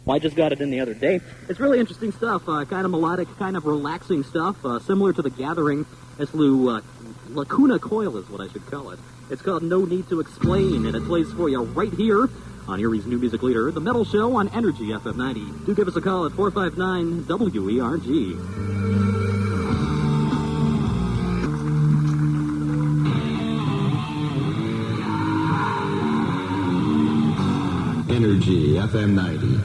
Well, I just got it in the other day. It's really interesting stuff, kind of melodic, kind of relaxing stuff, similar to The Gathering. It's Lacuna Coil is what I should call it. It's called No Need to Explain, and it plays for you right here on Erie's new music leader, The Metal Show on Energy FM 90. Do give us a call at 459-WERG. Energy FM 90.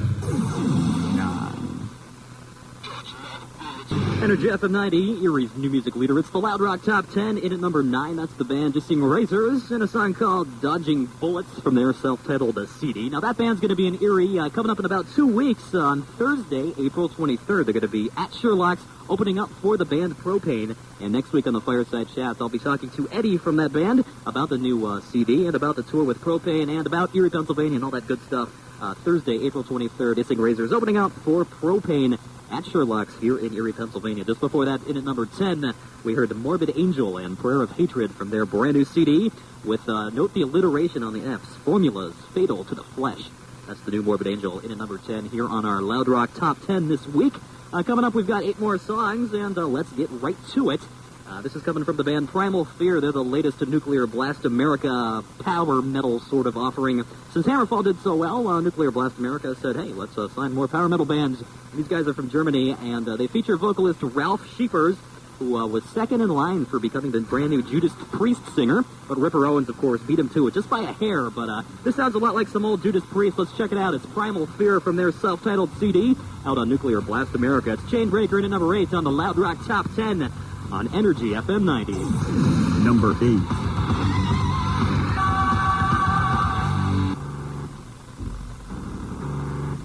Energy FM 90, Erie's new music leader. It's the Loud Rock Top 10. In at number 9, that's the band Just Sing Razors, and a song called Dodging Bullets from their self-titled CD. Now, that band's going to be in Erie coming up in about 2 weeks on Thursday, April 23rd. They're going to be at Sherlock's, opening up for the band Propane. And next week on the Fireside Chat, I'll be talking to Eddie from that band about the new CD and about the tour with Propane and about Erie, Pennsylvania and all that good stuff. Thursday, April 23rd, Just Sing Razors opening up for Propane at Sherlock's here in Erie, Pennsylvania. Just before that, in at number 10, we heard Morbid Angel and Prayer of Hatred from their brand new CD with, note the alliteration on the F's, Formulas Fatal to the Flesh. That's the new Morbid Angel in at number 10 here on our Loud Rock Top 10 this week. Coming up, we've got 8 more songs, and let's get right to it. This is coming from the band Primal Fear. They're the latest to Nuclear Blast America power metal sort of offering. Since Hammerfall did so well, Nuclear Blast America said, hey, let's sign more power metal bands. These guys are from Germany, and they feature vocalist Ralph Schiefers, who was second in line for becoming the brand new Judas Priest singer. But Ripper Owens, of course, beat him to it just by a hair. But this sounds a lot like some old Judas Priest. Let's check it out. It's Primal Fear from their self-titled CD out on Nuclear Blast America. It's Chainbreaker in at number 8 on the Loud Rock Top 10 on Energy FM 90. Number 8.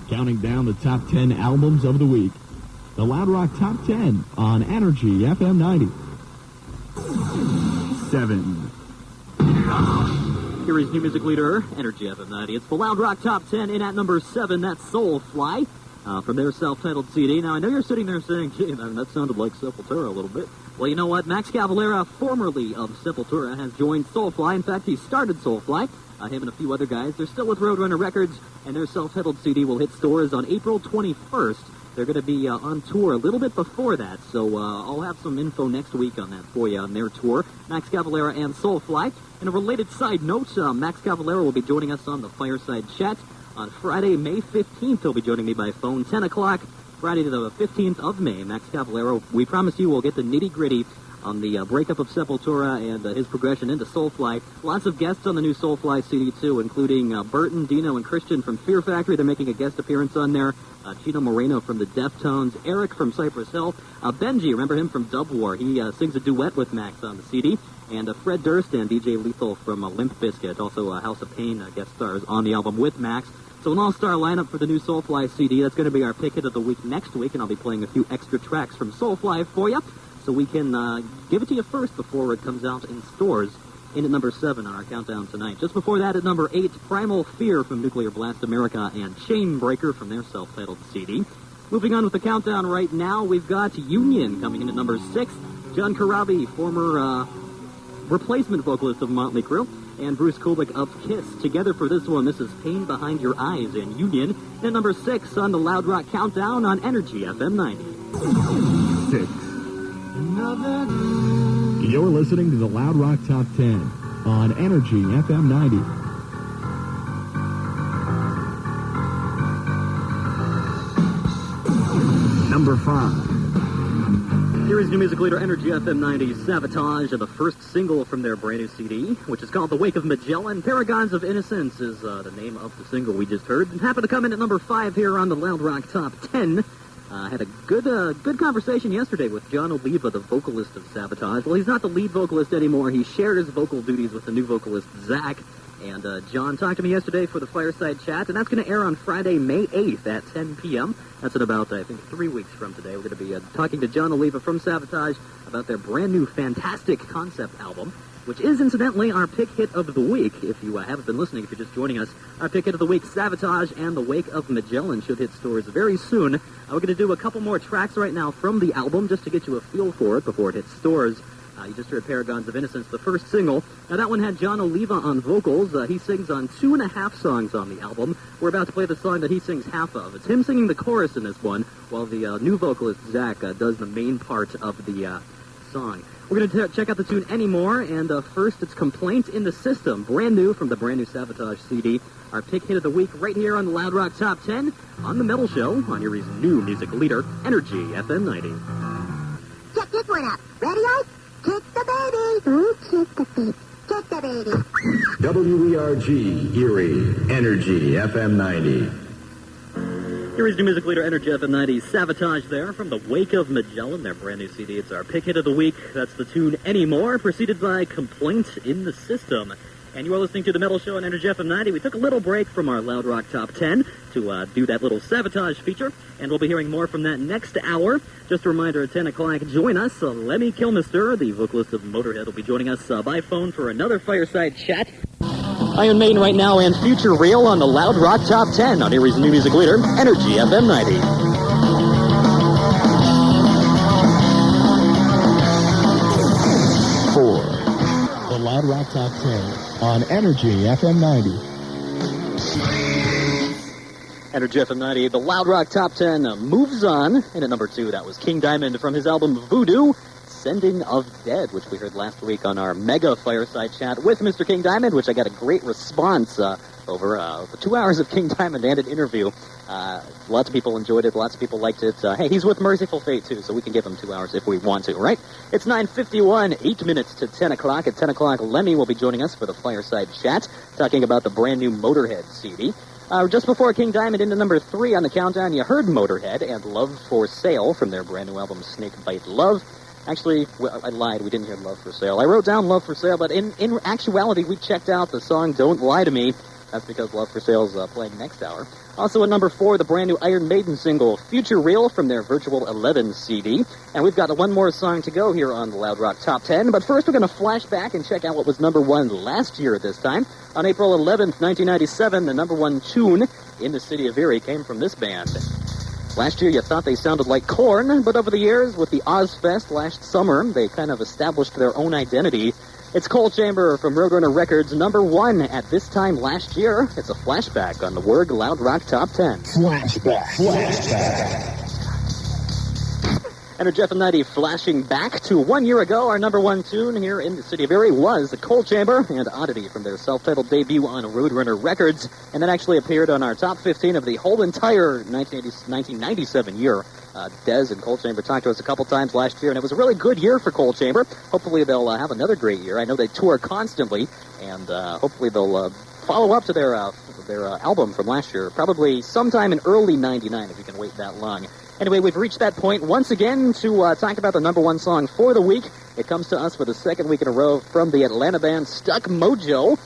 Counting down the top 10 albums of the week. The Loud Rock Top 10 on Energy FM 90. 7. Erie's new music leader, Energy FM 90. It's the Loud Rock Top 10 in at number 7. That's Soulfly from their self-titled CD. Now, I know you're sitting there saying, gee, man, that sounded like Sepultura a little bit. Well, you know what? Max Cavalera, formerly of Sepultura, has joined Soulfly. In fact, he started Soulfly. Him and a few other guys. They're still with Roadrunner Records, and their self-titled CD will hit stores on April 21st. They're going to be on tour a little bit before that, so I'll have some info next week on that for you on their tour. Max Cavalera and Soulfly. And a related side note, Max Cavalera will be joining us on the Fireside Chat on Friday, May 15th. He'll be joining me by phone, 10 o'clock. Friday the 15th of May, Max Cavalera. We promise you we'll get the nitty-gritty on the breakup of Sepultura and his progression into Soulfly. Lots of guests on the new Soulfly CD, too, including Burton, Dino, and Christian from Fear Factory. They're making a guest appearance on there. Chino Moreno from the Deftones. Eric from Cypress Hill. Benji, remember him from Dub War. He sings a duet with Max on the CD. And Fred Durst and DJ Lethal from Limp Bizkit, also House of Pain guest stars on the album with Max. So an all-star lineup for the new Soulfly CD. That's going to be our pick hit of the week next week, and I'll be playing a few extra tracks from Soulfly for you, so we can give it to you first before it comes out in stores. In at number 7 on our countdown tonight. Just before that, at number 8, Primal Fear from Nuclear Blast America and Chainbreaker from their self-titled CD. Moving on with the countdown right now, we've got Union coming in at number 6. John Corabi, former replacement vocalist of Motley Crue, and Bruce Kulick of Kiss. Together for this one, this is Pain Behind Your Eyes and Union. At number 6 on the Loud Rock Countdown on Energy FM 90. 6. You're listening to the Loud Rock Top 10 on Energy FM 90. Number 5. Erie's new music leader, Energy FM 90's Sabotage, the first single from their brand new CD, which is called The Wake of Magellan. Paragons of Innocence is the name of the single we just heard. And happened to come in at number 5 here on the Loud Rock Top 10. Had a good conversation yesterday with John Oliva, the vocalist of Sabotage. Well, he's not the lead vocalist anymore. He shared his vocal duties with the new vocalist, Zach. And John talked to me yesterday for the Fireside Chat, and that's going to air on Friday, May 8th at 10 p.m. That's in about, I think, 3 weeks from today. We're going to be talking to John Oliva from Sabotage about their brand new fantastic concept album, which is, incidentally, our pick hit of the week. If you haven't been listening, if you're just joining us, our pick hit of the week, Sabotage and The Wake of Magellan, should hit stores very soon. We're going to do a couple more tracks right now from the album just to get you a feel for it before it hits stores. You just heard Paragons of Innocence, the first single. Now, that one had John Oliva on vocals. He sings on 2.5 songs on the album. We're about to play the song that he sings half of. It's him singing the chorus in this one, while the new vocalist, Zach, does the main part of the song. We're going to check out the tune Anymore, and first it's Complaint in the System, brand new from the brand new Sabotage CD. Our pick hit of the week right here on the Loud Rock Top 10 on The Metal Show on Erie's new music leader, Energy FM 90. Check this one out. Ready, Ike? Kick the baby. Ooh, kick the baby. Kick the baby. WERG, Erie, Energy, FM 90. Erie's new music leader, Energy FM 90, Sabotage there from the Wake of Magellan, their brand new CD. It's our pick hit of the week. That's the tune Anymore, preceded by Complaint in the System. And you are listening to The Metal Show on Energy FM 90. We took a little break from our Loud Rock Top 10 to do that little Sabotage feature, and we'll be hearing more from that next hour. Just a reminder, at 10 o'clock, join us. Lemmy Kilmer, the vocalist of Motorhead, will be joining us by phone for another fireside chat. Iron Maiden right now and Future Real on the Loud Rock Top 10 on Erie's new music leader, Energy FM 90. The Loud Rock Top 10 on Energy FM 90. Energy FM 90, the Loud Rock Top 10 moves on. And at number 2, that was King Diamond from his album Voodoo, Sending of Dead, which we heard last week on our mega fireside chat with Mr. King Diamond, which I got a great response over the 2 hours of King Diamond and an interview. Lots of people enjoyed it. Lots of people liked it. Hey, he's with Merciful Fate, too, so we can give him 2 hours if we want to, right? It's 9:51, 8 minutes to 10 o'clock. At 10 o'clock, Lemmy will be joining us for the fireside chat, talking about the brand new Motorhead CD. Just before King Diamond into number 3 on the countdown, you heard Motorhead and Love for Sale from their brand new album, Snake Bite Love. Actually, I lied. We didn't hear Love for Sale. I wrote down Love for Sale, but in actuality, we checked out the song Don't Lie to Me. That's because Love for Sale is playing next hour. Also at number 4, the brand new Iron Maiden single, Future Real, from their Virtual 11 CD. And we've got one more song to go here on the Loud Rock Top 10. But first, we're going to flash back and check out what was number 1 last year at this time. On April 11th, 1997, the number 1 tune in the city of Erie came from this band. Last year, you thought they sounded like Korn, but over the years, with the Ozfest last summer, they kind of established their own identity. It's Coal Chamber from Roadrunner Records, number 1 at this time last year. It's a flashback on the WERG Loud Rock Top 10. Flashback. Energy FM 90 flashing back to 1 year ago. Our number 1 tune here in the city of Erie was the Coal Chamber and Oddity from their self-titled debut on Roadrunner Records, and that actually appeared on our top 15 of the whole entire 1997 year. Dez and Coal Chamber talked to us a couple times last year, and it was a really good year for Coal Chamber. Hopefully they'll have another great year. I know they tour constantly, and hopefully they'll follow up to their album from last year, probably sometime in early 99 if you can wait that long. Anyway, we've reached that point once again to talk about the number 1 song for the week. It comes to us for the second week in a row from the Atlanta band Stuck Mojo,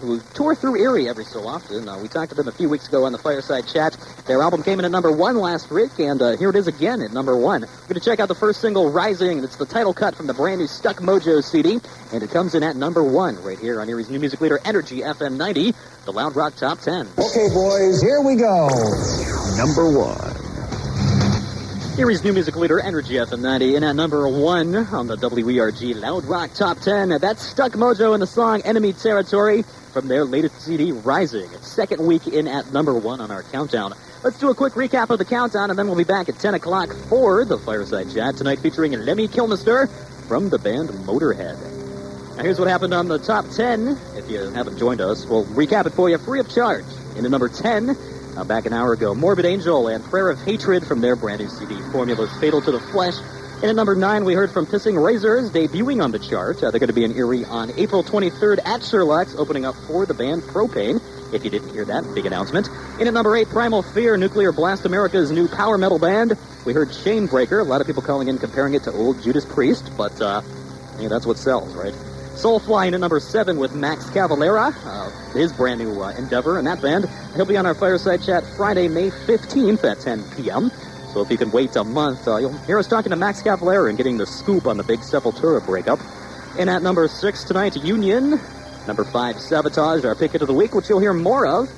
who tour through Erie every so often. We talked to them a few weeks ago on the Fireside Chat. Their album came in at number 1 last week, and here it is again at number 1. We're going to check out the first single, Rising. It's the title cut from the brand new Stuck Mojo CD, and it comes in at number 1 right here on Erie's new music leader, Energy FM 90, the Loud Rock Top 10. Okay, boys, here we go. Number 1. Erie's new music leader, Energy FM 90, and at number 1 on the WERG Loud Rock Top 10. That's Stuck Mojo in the song Enemy Territory from their latest CD, Rising. It's second week in at number 1 on our countdown. Let's do a quick recap of the countdown, and then we'll be back at 10 o'clock for the Fireside Chat, tonight featuring Lemmy Kilmer from the band Motorhead. Now here's what happened on the top 10. If you haven't joined us, we'll recap it for you free of charge. Into number 10... back an hour ago, Morbid Angel and Prayer of Hatred from their brand new CD, Formulas Fatal to the Flesh. And at number 9, we heard from Pissing Razors, debuting on the chart. They're going to be in Erie on April 23rd at Sherlock's, opening up for the band Propane, if you didn't hear that big announcement. And at number 8, Primal Fear, Nuclear Blast America's new power metal band. We heard Chainbreaker, a lot of people calling in, comparing it to old Judas Priest, but that's what sells, right? Soulfly in at number 7 with Max Cavalera, his brand new endeavor, and that band, he'll be on our Fireside Chat Friday, May 15th at 10 p.m. So if you can wait a month, you'll hear us talking to Max Cavalera and getting the scoop on the big Sepultura breakup. And at number 6 tonight, Union. Number 5, Sabotage, our pick of the week, which you'll hear more of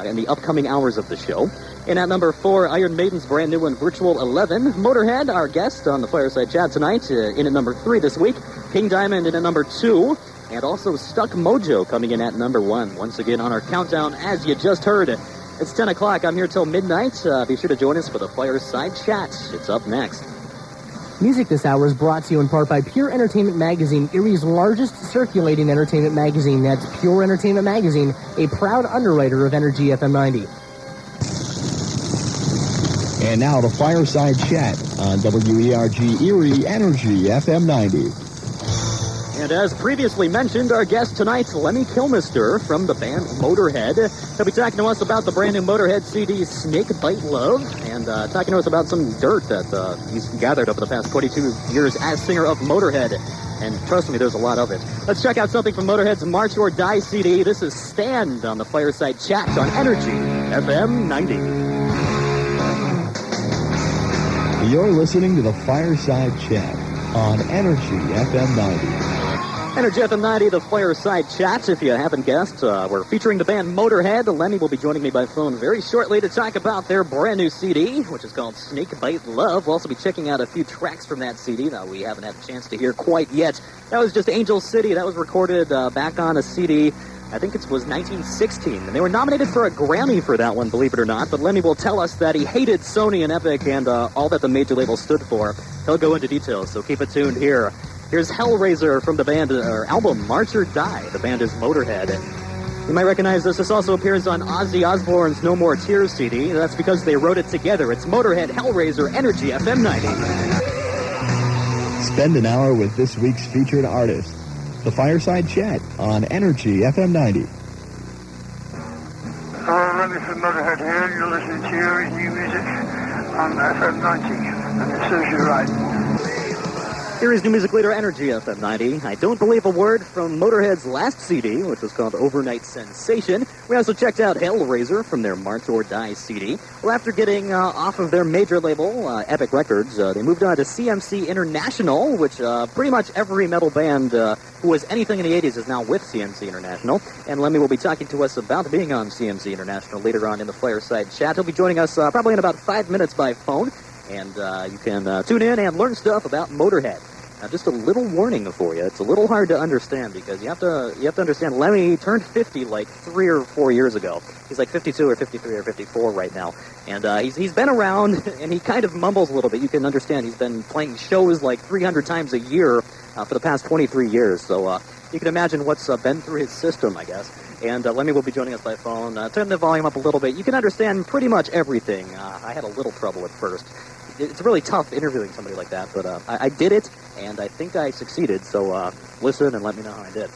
in the upcoming hours of the show. In at number 4, Iron Maiden's brand new one, Virtual 11. Motorhead, our guest on the Fireside Chat tonight, in at number 3 this week. King Diamond in at number 2. And also Stuck Mojo coming in at number 1. Once again on our countdown, as you just heard. It's 10 o'clock. I'm here till midnight. Be sure to join us for the Fireside Chat. It's up next. Music this hour is brought to you in part by Pure Entertainment Magazine, Erie's largest circulating entertainment magazine. That's Pure Entertainment Magazine, a proud underwriter of Energy FM 90. And now the Fireside Chat on WERG Erie Energy FM 90. And as previously mentioned, our guest tonight, Lemmy Kilmer from the band Motorhead. He'll be talking to us about the brand new Motorhead CD, Snake Bite Love, and talking to us about some dirt that he's gathered over the past 22 years as singer of Motorhead. And trust me, there's a lot of it. Let's check out something from Motorhead's March or Die CD. This is Stand on the Fireside Chat on Energy FM 90. You're listening to the Fireside Chat on Energy FM 90. Energy FM 90, the Fireside Chat. If you haven't guessed, we're featuring the band Motorhead. Lemmy will be joining me by phone very shortly to talk about their brand new CD, which is called Snake Bite Love. We'll also be checking out a few tracks from that CD that we haven't had a chance to hear quite yet. That was just Angel City. That was recorded back on a CD, I think it was 1916. And they were nominated for a Grammy for that one, believe it or not. But Lemmy will tell us that he hated Sony and Epic and all that the major label stood for. He'll go into details, so keep it tuned here. Here's Hellraiser from the band, or album March or Die. The band is Motorhead. You might recognize this. This also appears on Ozzy Osbourne's No More Tears CD. That's because they wrote it together. It's Motorhead, Hellraiser, Energy FM 90. Spend an hour with this week's featured artist. The Fireside Chat on Energy FM 90. Hello, Lemmy from Motorhead here, and you're listening to Erie's new music on FM 90, and it serves you right. Erie's new music leader, Energy FM 90. I don't believe a word from Motorhead's last CD, which was called Overnight Sensation. We also checked out Hellraiser from their March or Die CD. Well, after getting off of their major label, Epic Records, they moved on to CMC International, which pretty much every metal band who was anything in the 80s is now with CMC International. And Lemmy will be talking to us about being on CMC International later on in the Fireside Chat. He'll be joining us probably in about 5 minutes by phone. And you can tune in and learn stuff about Motorhead. Now, just a little warning for you. It's a little hard to understand because you have to understand Lemmy turned 50 like 3 or 4 years ago. He's like 52 or 53 or 54 right now. And he's been around, and he kind of mumbles a little bit. You can understand he's been playing shows like 300 times a year for the past 23 years. So you can imagine what's been through his system, I guess. And Lemmy will be joining us by phone. Turn the volume up a little bit. You can understand pretty much everything. I had a little trouble at first. It's really tough interviewing somebody like that, but I did it, and I think I succeeded, so listen and let me know how I did.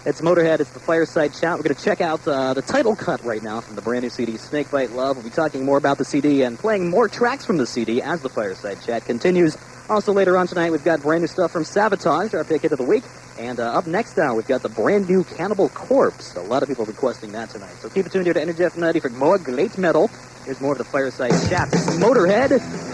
It's Motorhead, it's the Fireside Chat. We're going to check out the title cut right now from the brand new CD, Snake Bite Love. We'll be talking more about the CD and playing more tracks from the CD as the Fireside Chat continues. Also later on tonight, we've got brand new stuff from Sabotage, our pick hit of the week. And up next now, we've got the brand new Cannibal Corpse. A lot of people requesting that tonight. So keep it tuned here to Energy FM 90 for more great metal. Here's more of the Fireside Chat. This is Motorhead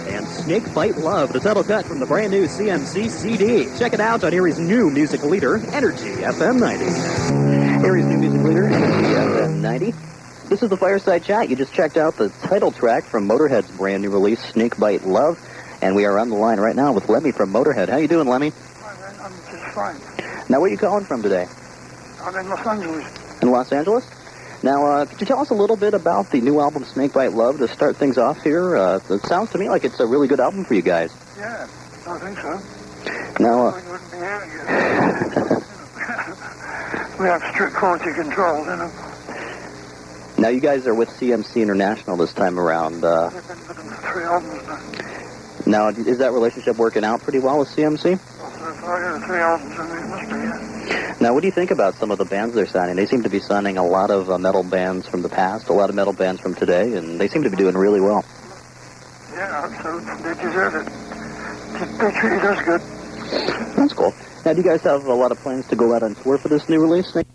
and Snake Bite Love, the title cut from the brand new CMC CD. Check it out on Erie's new music leader, Energy FM 90. Erie's new music leader, Energy FM 90. This is the Fireside Chat. You just checked out the title track from Motorhead's brand new release, Snake Bite Love. And we are on the line right now with Lemmy from Motorhead. How you doing, Lemmy? Hi, man. I'm just fine. Now, where are you calling from today? I'm in Los Angeles. In Los Angeles? Now, could you tell us a little bit about the new album, Snake Bite Love, to start things off here? It sounds to me like it's a really good album for you guys. Yeah, I think so. Now, We wouldn't be hearing it. We have strict quality control, you know. now you guys are with CMC International this time around. We've been with them for 3 albums now. Now, is that relationship working out pretty well with CMC? So far, yeah, 3 albums, I mean, it must be, yeah. Now, what do you think about some of the bands they're signing? They seem to be signing a lot of metal bands from the past, a lot of metal bands from today, and they seem to be doing really well. Yeah, so they deserve it. They treated us good. That's cool. Now, do you guys have a lot of plans to go out on tour for this new release, Snake?